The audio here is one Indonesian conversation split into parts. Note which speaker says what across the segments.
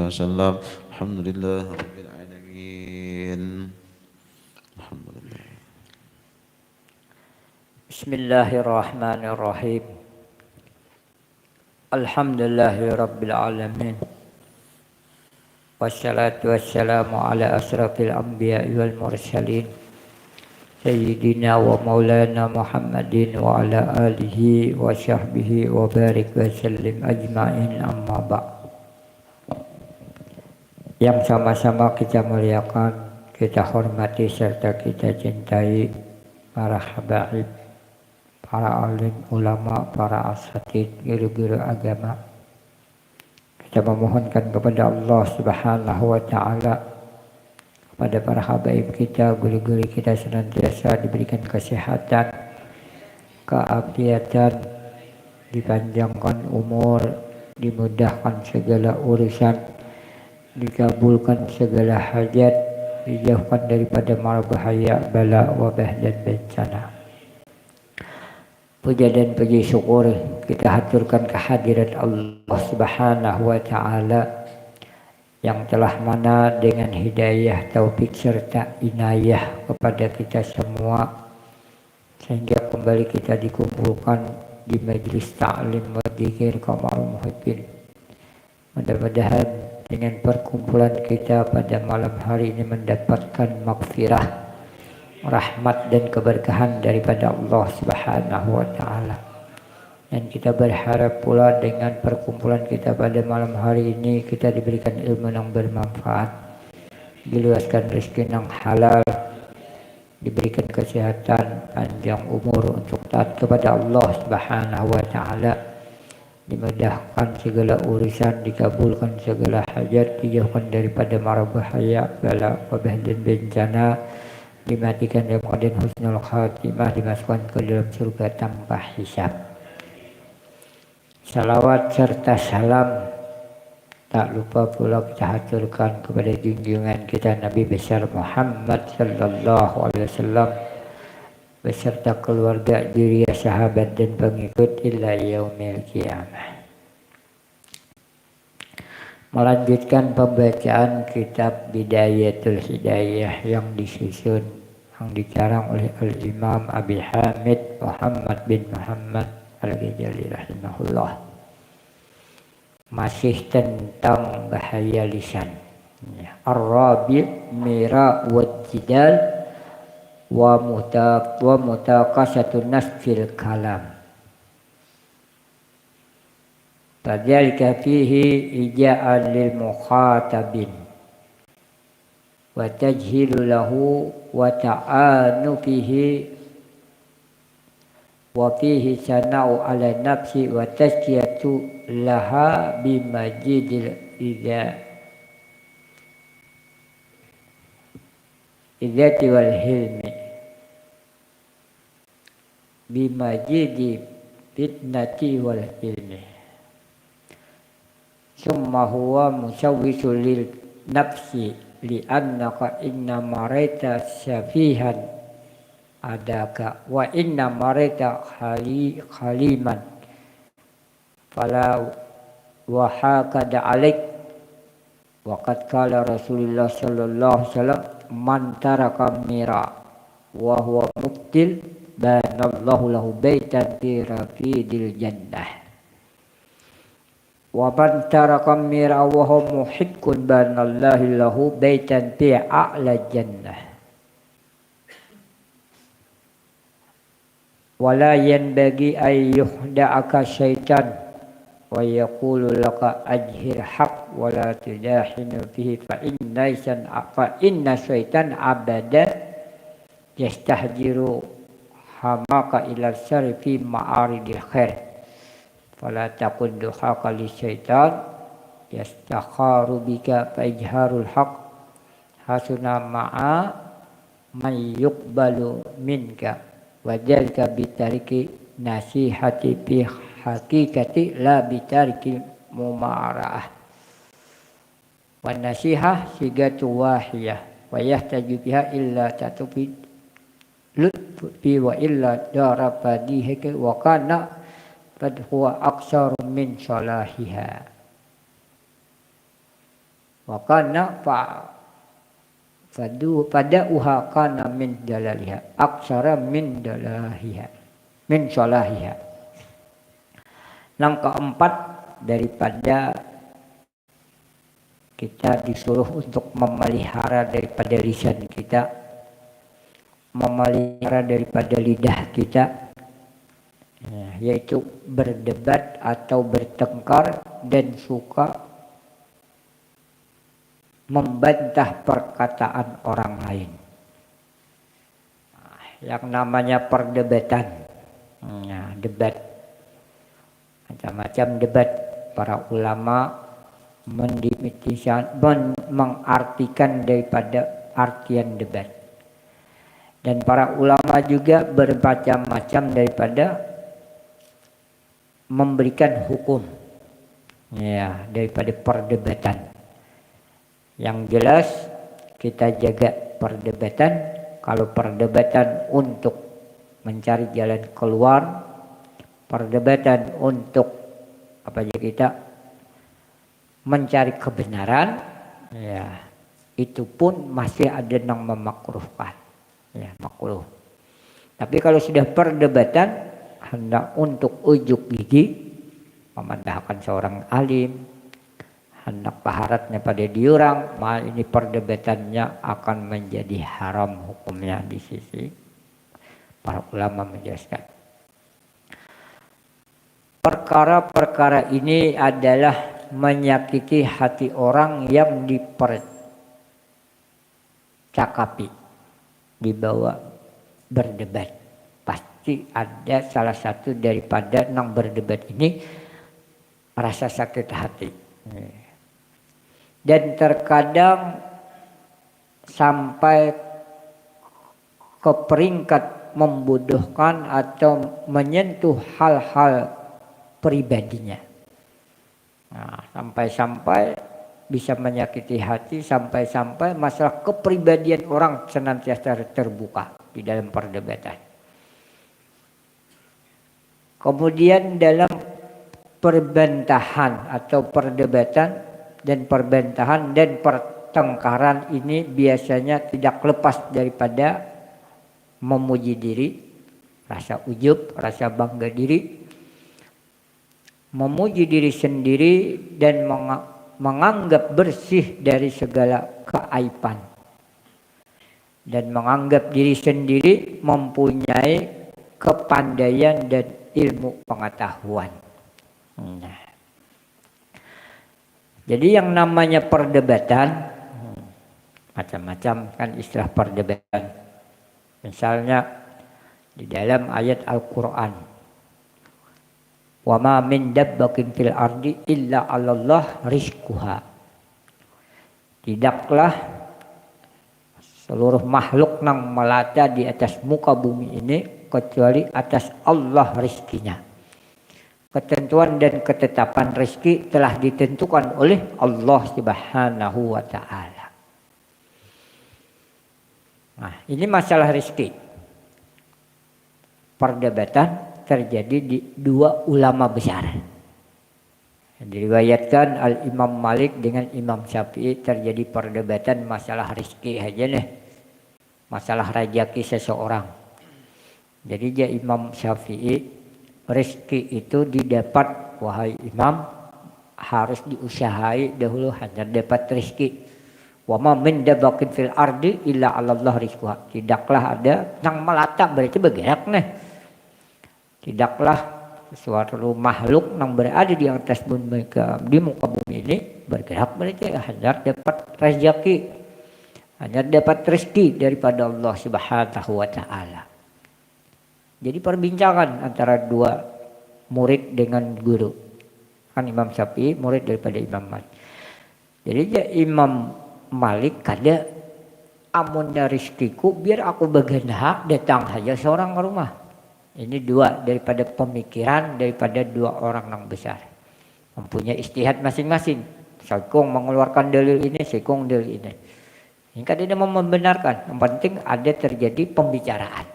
Speaker 1: وسلم. الحمد لله رب العالمين. الحمد لله.
Speaker 2: Bismillahirrahmanirrahim. Alhamdulillahi rabbil alamin. Wassalatu wassalamu ala asrafil anbiya'i wal mursalin. Sayyidina wa maulana Muhammadin wa ala alihi wa sahbihi wa barik wa sallim ajma'in, amma ba'd. Yang sama-sama kita muliakan, kita hormati serta kita cintai para habaib, para alim ulama, para asatid, guru-guru agama. Kita memohonkan kepada Allah Subhanahu wa ta'ala, kepada para habaib kita, guru-guru kita senantiasa diberikan kesehatan, keafiatan, dipanjangkan umur, dimudahkan segala urusan, dikabulkan segala hajat, dijauhkan daripada mara bahaya, bala, wabah dan bencana. Puja dan puji syukur kita haturkan kehadirat Allah Subhanahu wa ta'ala yang telah mana dengan hidayah, taufik serta inayah kepada kita semua, sehingga kembali kita dikumpulkan di majlis ta'lim wa dzikir kamal muhibbin. Mudah-mudahan dengan perkumpulan kita pada malam hari ini mendapatkan maghfirah, rahmat dan keberkahan daripada Allah Subhanahu wa ta'ala. Dan kita berharap pula dengan perkumpulan kita pada malam hari ini kita diberikan ilmu yang bermanfaat, diluaskan rezeki yang halal, diberikan kesehatan, panjang umur untuk taat kepada Allah Subhanahu wa ta'ala, dimudahkan segala urusan, dikabulkan segala hajat, dijauhkan daripada mara bahaya, bala, wabah dan bencana, dimatikan dalam keadaan husnul khatimah, dimasukkan ke dalam surga tanpa hisab. Salawat serta salam tak lupa pula kita haturkan kepada junjungan kita Nabi besar Muhammad sallallahu alaihi wasallam beserta keluarga, dzurriyyah, sahabat dan pengikut ila yaumil qiyamah. Melanjutkan pembacaan kitab Bidayatul Hidayah yang disusun, yang dikarang oleh Al-Imam Abi Hamid Muhammad bin Muhammad Al-Ghazali rahimahullah. Masih tentang bahaya lisan. Ar-Rabi' mira wa jidal wa mutaqasatun nas fil kalam. Fadzalika fihi ija'an lil mukhatabin wa tajhilu lahu wa ta'anu fihi wa fihi sana'u ala nafsi wa tazkiyatu laha bimajidil idzati wal hilmi bimajidi fitnati wal hilmi. Summa huwa musawwisu lil nafsi li'annaka inna maraita syafihan adaka wa inna maraita khaliman fala wa hakada alaik wa qad qala Rasulullah sallallahu alaihi wasallam man taraka mira wa huwa mubtil banallahu lahu baitan fi rafidil jannah wa man taraka mira wa huwa muhiqqun banallahu lahu baitan fi a'la jannah. Wala yanbaghi ay yuhda'aka syaitan wa yaqulu laka ajhir haq wa la tudahinu fihi fa inna syaitan abada yastahjiru hamaka ila syarri fi ma'aridil khair fala takun duhaka li syaitan yastakharu bika fa ijharul haq hasuna ma'a man yuqbalu minka wajalika bitariki nasihati fi hakikati la bitariki mumara'ah wa nasihah sigatu wahiyah wa yahtaju biha illa tatufi lutfi wa illa darabadihika wa kana qad huwa aksaru min salahiha. Wa kana pada uha kana min dalaliha aksara min dalahiha min solahiha. Yang keempat, daripada kita disuruh untuk memelihara daripada lisan kita, memelihara daripada lidah kita, yaitu berdebat atau bertengkar dan suka membantah perkataan orang lain. Yang namanya perdebatan, debat, macam-macam debat. Para ulama mengartikan daripada artian debat, dan para ulama juga bermacam-macam daripada memberikan hukum daripada perdebatan. Yang jelas kita jaga perdebatan. Kalau perdebatan untuk mencari jalan keluar, perdebatan untuk kita mencari kebenaran, itu pun masih ada yang memakruhkan, makruh. Tapi kalau sudah perdebatan hendak untuk ujuk gigi, memandahkan seorang alim, hendak paharatnya pada diorang, ini perdebatannya akan menjadi haram hukumnya di sisi para ulama menjelaskan. Perkara-perkara ini adalah menyakiti hati orang yang dipercakapi, dibawa berdebat. Pasti ada salah satu daripada yang berdebat ini rasa sakit hati. Dan terkadang sampai ke peringkat membodohkan atau menyentuh hal-hal pribadinya. Sampai-sampai bisa menyakiti hati, sampai-sampai masalah kepribadian orang senantiasa terbuka di dalam perdebatan. Kemudian dalam perbantahan atau perdebatan dan perbantahan dan pertengkaran ini biasanya tidak lepas daripada memuji diri, rasa ujub, rasa bangga diri, memuji diri sendiri dan menganggap bersih dari segala keaiban, dan menganggap diri sendiri mempunyai kepandaian dan ilmu pengetahuan. Jadi yang namanya perdebatan, macam-macam kan istilah perdebatan. Misalnya di dalam ayat Al-Quran, wa ma min dabbatin fil ardi illa 'alallah rizquha. Tidaklah seluruh makhluk yang melata di atas muka bumi ini kecuali atas Allah rizkinya. Ketentuan dan ketetapan rezeki telah ditentukan oleh Allah Subhanahu wa ta'ala. Nah, ini masalah rezeki. Perdebatan terjadi di dua ulama besar. Diriwayatkan Al-Imam Malik dengan Imam Syafi'i terjadi perdebatan masalah rezeki aja nih. Masalah rezeki seseorang. Jadi dia Imam Syafi'i, rezeki itu didapat, wahai imam, harus diusahai dahulu hanya dapat rezeki. Wa ma min dabbatin fil ardi illa 'alallah rizquha. Tidaklah ada yang melata, berarti bergerak nih. Tidaklah suatu makhluk yang berada di atas bumi, di muka bumi ini bergerak, berarti hanya dapat rezeki, hanya dapat rezeki daripada Allah Subhanahu wa ta'ala. Jadi perbincangan antara dua murid dengan guru. Kan Imam Syafi'i murid daripada Imam Malik. Jadi Imam Malik kada amunnya rizkiku biar aku baganda datang saja seorang ke rumah. Ini dua daripada pemikiran daripada dua orang yang besar. Mempunyai ijtihad masing-masing. Sekong mengeluarkan dalil ini, sekong dalil ini. Ini kan dia mau membenarkan. Yang penting ada terjadi pembicaraan.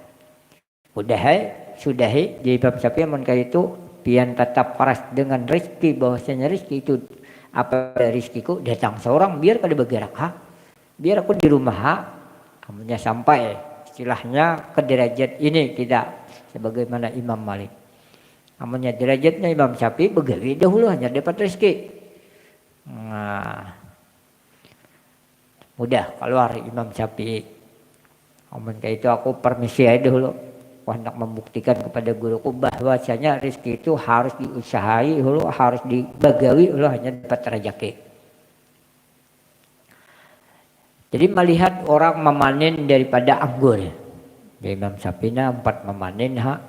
Speaker 2: Sudahi jadi Imam Syafi'i itu pian tetap paras dengan rezeki, bahwasanya rezeki itu Apa rizkiku datang seorang biar kada bergerak ha. Biar aku di rumah ha. Amunnya sampai istilahnya ke derajat ini tidak sebagaimana Imam Malik. Amunnya derajatnya Imam Syafi'i begawi dahulu hanya dapat rezeki. Nah, mudah keluar Imam Syafi'i. Amun kayak itu aku permisi aja dulu. Aku hendak membuktikan kepada guruku bahwasanya rezeki itu harus diusahai dulu, harus dibagawi dulu hanya dapat rezeki. Jadi melihat orang memanen daripada anggur. Ya, Imam Syafi'i 4 memanen ha.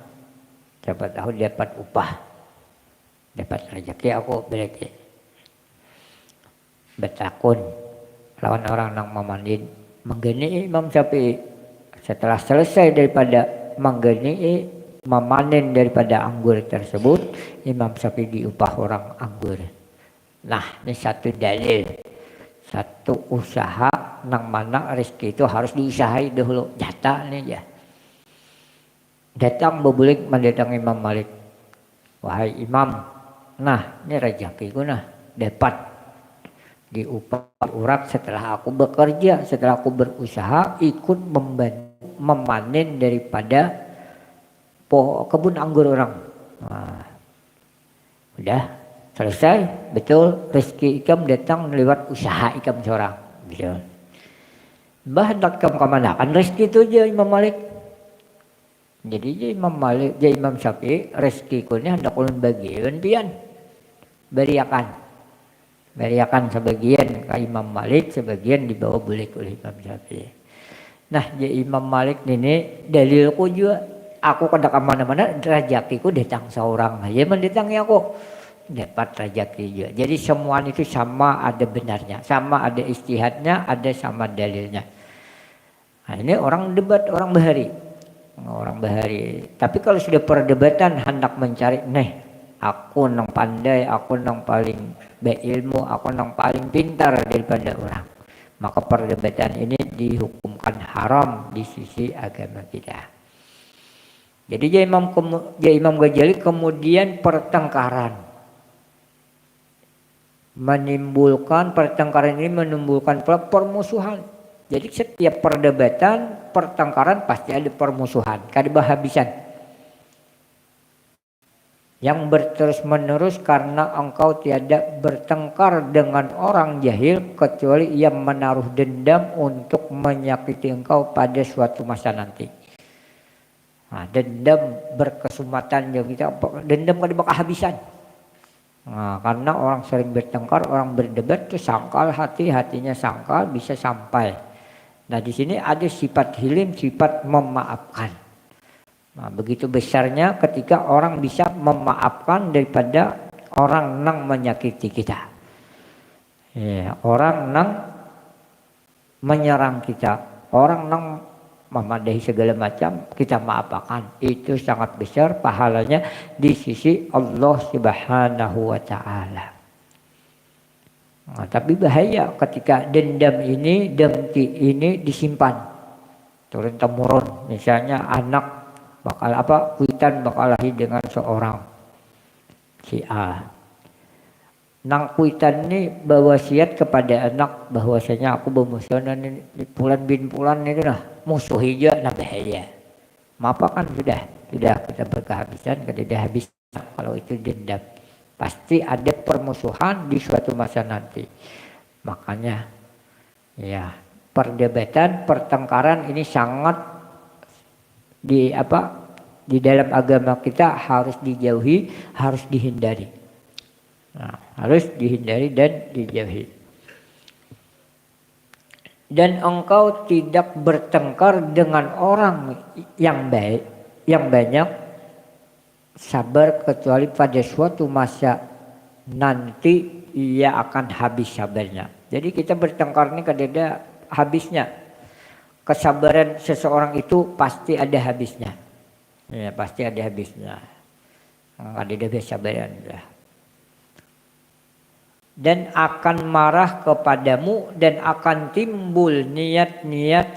Speaker 2: Siapa tahu dapat upah. Dapat rezeki aku berarti. Betakun lawan orang nang memanen menggeni Imam Syafi'i. Setelah selesai daripada menggeni memanen daripada anggur tersebut, Imam Syafi'i diupah orang anggur. Nah, ini satu dalil, satu usaha nang mana rezeki itu harus diusahai dahulu. Nyata nih ya. Datang bebulik mendatangi Imam Malik. Wahai Imam, nah ini rezekiku nah dapat diupah urat setelah aku bekerja, setelah aku berusaha ikut memanen daripada kebun anggur orang. Nah, udah selesai, betul rezeki ikam datang lewat usaha ikam seorang. Betul. Mbah hendak ikam kemana? Kan rezeki itu aja Imam Malik. Jadi je Imam Malik, je Imam Syafi'i rezeki kunya hendak ulun bagian pian. Beriakan sebagian ke Imam Malik, sebagian dibawa bulik oleh Imam Syafi'i. Nah, je Imam Malik ini dalilku juga. Aku kada kemana-mana, rezekiku datang seorang aja mendatangi aku. Dapat rezeki juga. Jadi semua itu sama ada benarnya, sama ada ijtihadnya, ada sama dalilnya. Nah, ini orang debat, orang bahari. Tapi kalau sudah perdebatan hendak mencari, aku nang pandai, aku nang paling berilmu, aku nang paling pintar daripada orang. Maka perdebatan ini dihukumkan haram di sisi agama kita. Jadi Imam Ghazali kemudian pertengkaran ini menimbulkan permusuhan. Jadi setiap perdebatan, pertengkaran pasti ada permusuhan, kada habisan. Yang berterus menerus karena engkau tiada bertengkar dengan orang jahil kecuali ia menaruh dendam untuk menyakiti engkau pada suatu masa nanti. Nah, dendam berkesumatan ya kita, dendam kada bakal habisan. Nah, karena orang sering bertengkar, orang berdebat itu sangkal hatinya sangkal bisa sampai. Nah, di sini ada sifat hilim, sifat memaafkan. Nah, begitu besarnya ketika orang bisa memaafkan daripada orang nang menyakiti kita. Ya, orang nang menyerang kita, orang nang memadahi segala macam, kita maafkan. Itu sangat besar pahalanya di sisi Allah Subhanahu wa Ta'ala. Nah, tapi bahaya ketika dendam ini, dengki ini disimpan turun temurun. Misalnya anak kuitan bakal lahir dengan seorang si A. Nang kuitan ini berwasiat kepada anak bahwasanya aku bermusuhan di bulan bin bulan itu lah musuh hijau, nah bahaya. Maafkan sudah kita berkehabisan, tidak habis kalau itu dendam. Pasti ada permusuhan di suatu masa nanti. Makanya ya perdebatan, pertengkaran ini sangat di dalam agama kita harus dijauhi, harus dihindari. Nah, harus dihindari dan dijauhi. Dan engkau tidak bertengkar dengan orang yang baik, yang banyak sabar kecuali pada suatu masa nanti ia akan habis sabarnya. Jadi kita bertengkar ini kadang habisnya. Kesabaran seseorang itu pasti ada habisnya. Ya, pasti ada habisnya. Ada kesabaran. Dan akan marah kepadamu dan akan timbul niat-niat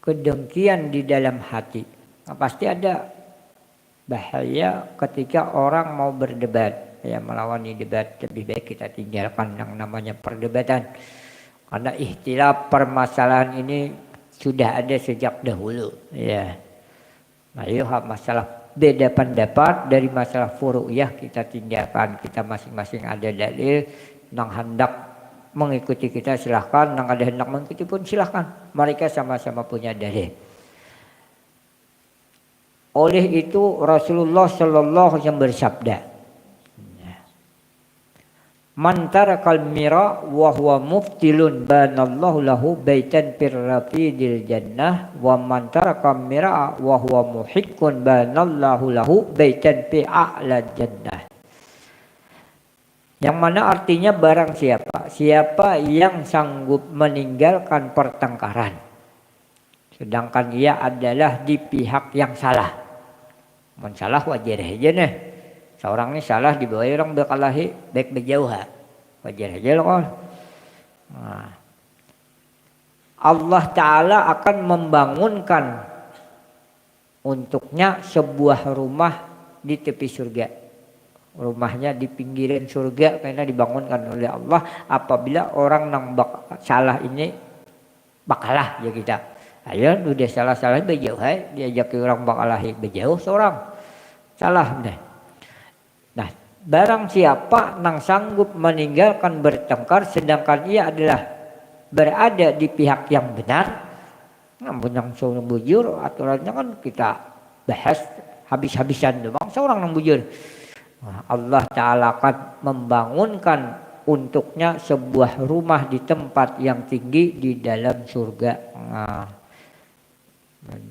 Speaker 2: kedengkian di dalam hati. Nah, pasti ada bahaya ketika orang mau berdebat. saya melawani debat, lebih baik kita tinggalkan yang namanya perdebatan. Karena ikhtilaf permasalahan ini sudah ada sejak dahulu. Ya. Nah, masalah beda pendapat dari masalah furu'iyah kita tinggalkan. Kita masing-masing ada dalil, yang hendak mengikuti kita silahkan, yang ada hendak mengikuti pun silahkan. Mereka sama-sama punya dalil. Oleh itu Rasulullah Shallallahu Alaihi Wasallam bersabda, "Man tarakal mira wa huwa muftilun banallahu lahu baitan fir rafidil jannah wa man tarakal mira wa huwa muhiqqun banallahu lahu baitan fi a'la jannah." Yang mana artinya barang siapa yang sanggup meninggalkan pertengkaran sedangkan ia adalah di pihak yang salah. Mensalah wajar aja nih. Seorang ini salah di bawah orang berkalahi baik berjauh. Wajar aja loh. Nah. Allah Ta'ala akan membangunkan untuknya sebuah rumah di tepi surga. Rumahnya di pinggiran surga karena dibangunkan oleh Allah apabila orang yang salah ini bakalah ya kita. Ayo udah salah-salah berjauh diajak ke orang bakalahi berjauh seorang salah deh. Nah, barang siapa yang sanggup meninggalkan bertengkar sedangkan ia adalah berada di pihak yang benar, namun yang seorang bujur aturannya kan kita bahas habis-habisan doang seorang yang bujur. Nah, Allah Ta'ala akan membangunkan untuknya sebuah rumah di tempat yang tinggi di dalam surga. Nah,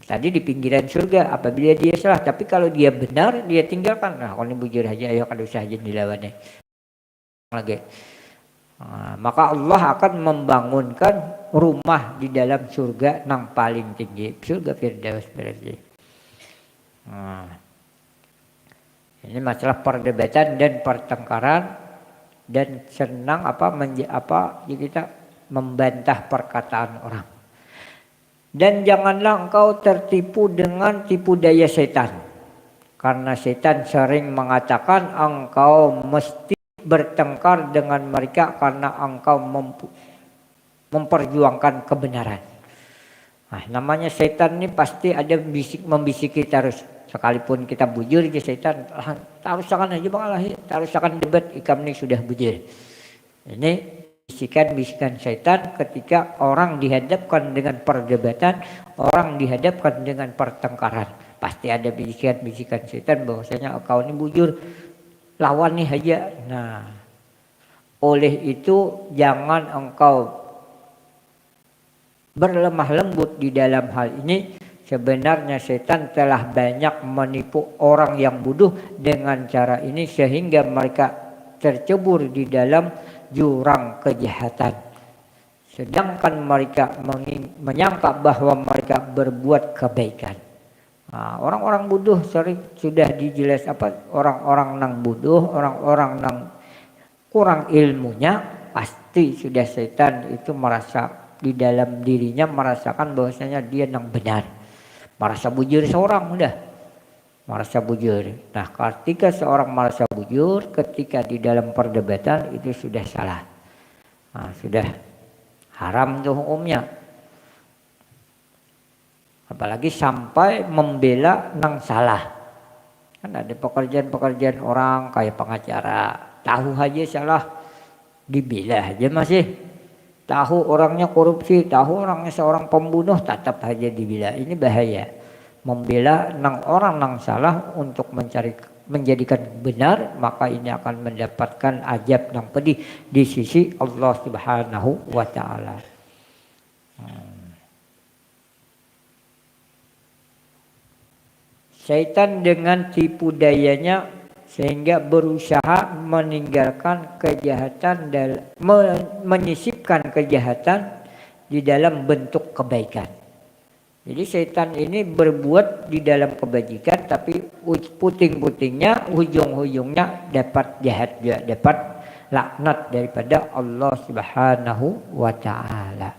Speaker 2: tadi di pinggiran surga apabila dia salah, tapi kalau dia benar dia tinggalkan. Nah, kalau ini bujur aja, ayo kada usah aja dilawannya lagi. Nah, maka Allah akan membangunkan rumah di dalam surga yang paling tinggi, surga Firdaus berarti. Nah, ini masalah perdebatan dan pertengkaran dan senang kita membantah perkataan orang. Dan janganlah engkau tertipu dengan tipu daya setan. Karena setan sering mengatakan engkau mesti bertengkar dengan mereka karena engkau memperjuangkan kebenaran. Nah, namanya setan ini pasti ada membisiki terus. Sekalipun kita bujur ke setan, tarusakan aja bakalah, tarusakan debat, ikam ini sudah bujur. Ini bisikan-bisikan setan ketika orang dihadapkan dengan perdebatan, orang dihadapkan dengan pertengkaran. Pasti ada bisikan-bisikan setan bahwasanya kau ini bujur, lawan nih aja. Nah, oleh itu jangan engkau berlemah lembut di dalam hal ini. Sebenarnya setan telah banyak menipu orang yang bodoh dengan cara ini sehingga mereka tercebur di dalam jurang kejahatan. Sedangkan mereka menyangka bahwa mereka berbuat kebaikan. Nah, orang-orang bodoh sering sudah dijelas orang-orang yang bodoh, orang-orang yang kurang ilmunya pasti sudah setan itu merasa di dalam dirinya merasakan bahwasanya dia yang benar. Merasa bujur seorang udah. Merasa bujur. Nah, ketika seorang merasa bujur, ketika di dalam perdebatan itu sudah salah. Nah, sudah haram tuh hukumnya. Apalagi sampai membela nang salah. Kan ada pekerjaan-pekerjaan orang kayak pengacara, tahu aja salah dibela aja masih. Tahu orangnya korupsi, tahu orangnya seorang pembunuh, tetap aja dibela. Ini bahaya. Membela orang yang salah untuk menjadikan benar, maka ini akan mendapatkan azab yang pedih di sisi Allah Subhanahu wa Ta'ala. Syaitan dengan tipu dayanya sehingga berusaha meninggalkan kejahatan dan menyisipkan kejahatan di dalam bentuk kebaikan. Jadi setan ini berbuat di dalam kebajikan tapi puting-putingnya, ujung-ujungnya dapat jahat juga, dapat laknat daripada Allah Subhanahu wa Ta'ala.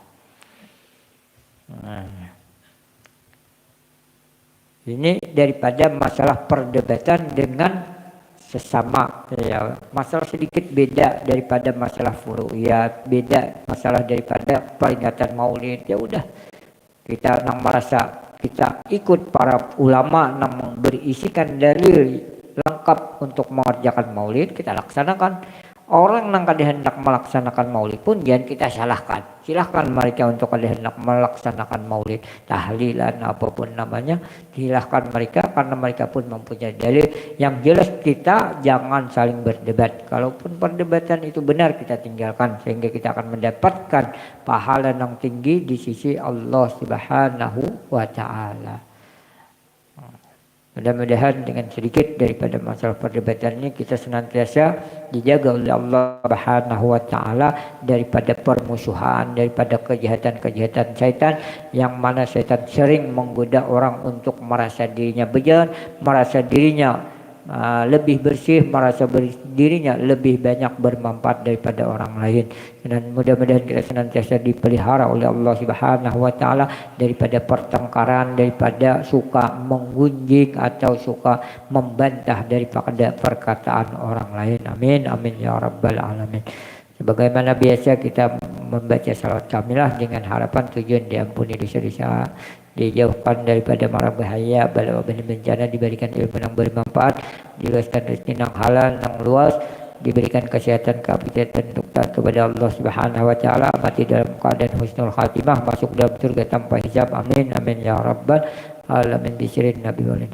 Speaker 2: Ini daripada masalah perdebatan dengan sesama ya, masalah sedikit beda daripada masalah furu'iyat, beda masalah daripada peringatan maulid, ya udah kita nang merasa kita ikut para ulama nang berisikan dalil lengkap untuk mengerjakan maulid, kita laksanakan. Orang yang kada hendak melaksanakan maulid pun jangan kita salahkan. Silahkan mereka untuk kada hendak melaksanakan maulid, tahlilan apapun namanya, silahkan mereka karena mereka pun mempunyai dalil. Yang jelas kita jangan saling berdebat. Kalaupun perdebatan itu benar, kita tinggalkan sehingga kita akan mendapatkan pahala yang tinggi di sisi Allah Subhanahu wa taala. Mudah-mudahan dengan sedikit daripada masalah perdebatan ini kita senantiasa dijaga oleh Allah Subhanahu wa taala daripada permusuhan, daripada kejahatan-kejahatan syaitan yang mana syaitan sering menggoda orang untuk merasa dirinya benar, merasa dirinya lebih bersih, merasa dirinya lebih banyak bermanfaat daripada orang lain. Dan mudah-mudahan kita senantiasa dipelihara oleh Allah Subhanahu wa taala daripada pertengkaran, daripada suka menggunjing atau suka membantah daripada perkataan orang lain. Amin amin ya rabbal alamin. Sebagaimana biasa kita membaca salawat kamilah dengan harapan tujuan diampuni dosa-dosa, dijauhkan daripada mara bahaya, bala bencana, diberikan ilmu yang bermanfaat, diluaskan rezeki yang halal yang luas, diberikan kesehatan keafiatan untuk taat kepada Allah Subhanahu wa taala, mati dalam keadaan husnul khatimah, masuk dalam surga tanpa hisab. Amin amin ya rabbal alamin. Bisrin nabi walid.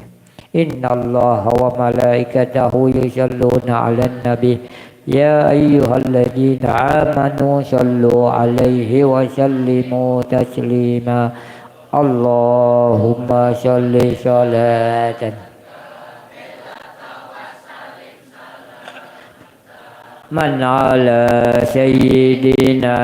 Speaker 2: Innallaha wa malaikatahu yusholluna 'alan nabi. Ya ayyuhalladzina amanu shallu 'alaihi wa sallimu taslima. Allahumma sholli sholatan man ala sayyidina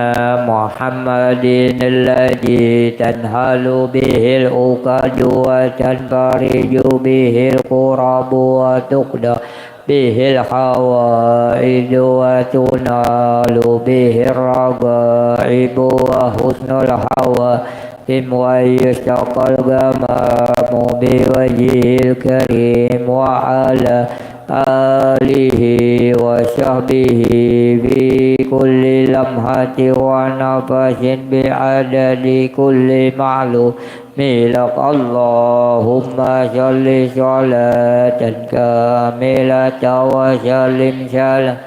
Speaker 2: Muhammadin alladhi tanhalu bihil uqadu wa tanfariju bihil qurabu wa tuqda bihil hawaidu wa tunalu bihil ragaibu wa husnul hawa wa yustaqal gamamu biwajhil karim wa ala alihi wa sahbihi fi kulli lamhati wa nafasin bi'adadi kulli ma'lum milak. Allahumma sholli sholatan kamilatan wa sallim salam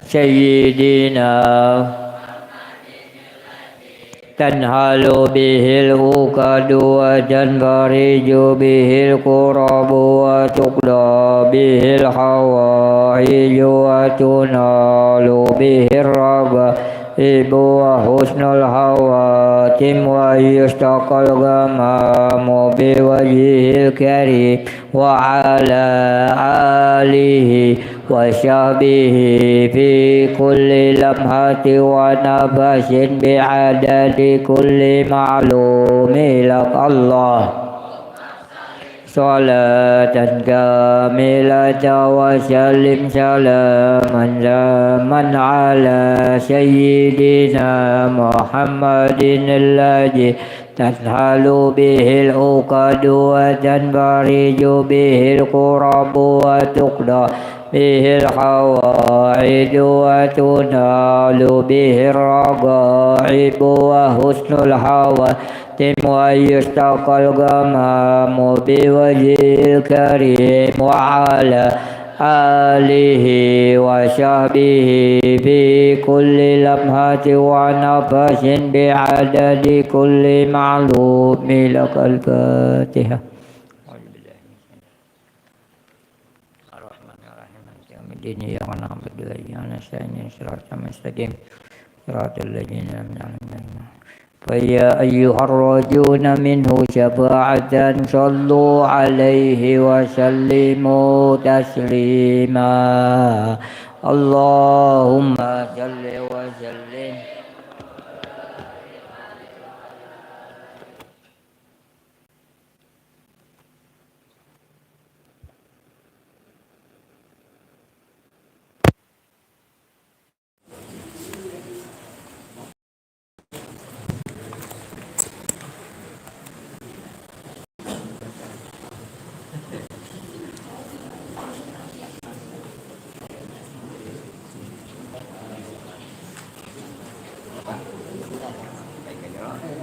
Speaker 2: sayyidina tanhalu bihil uqadu wa tanfariju bihil qurabu wa tuqda bihil hawaiju wa tunalu bihil ragaibu wa husnul hawatim wa yustaqal gamamu biwajhil karim wa ala alihi wa sahbihi fi kulli lamhati wa nafasin bi'adadi kulli ma'lumi lak. Allah salatan kamilatan wa sallim salaman man ala sayyidina Muhammadin alladhi tanhalu bihil uqadu wa tanfariju bihil qurabu wa tuqda bihil hawaidu wa tunalu bihil ragaibu wa husnul hawatim wa yustaqal gamamu biwajhil karim wa ala alihi wa sahbihi fi kulli lamhati wa nafasin bi'adadi kulli ma'lumi lakal Fatihah. Dini yang na'budu wa iyyaka nasta'in shiratal mustaqim shiratal ladzina an'amta 'alaihim. Fa ya ayyuhar rajuna minhu syafa'atan sallu 'alaihi wa sallimu taslima. Allahumma shalli wa sallim Bismillahirrahmanirrahim.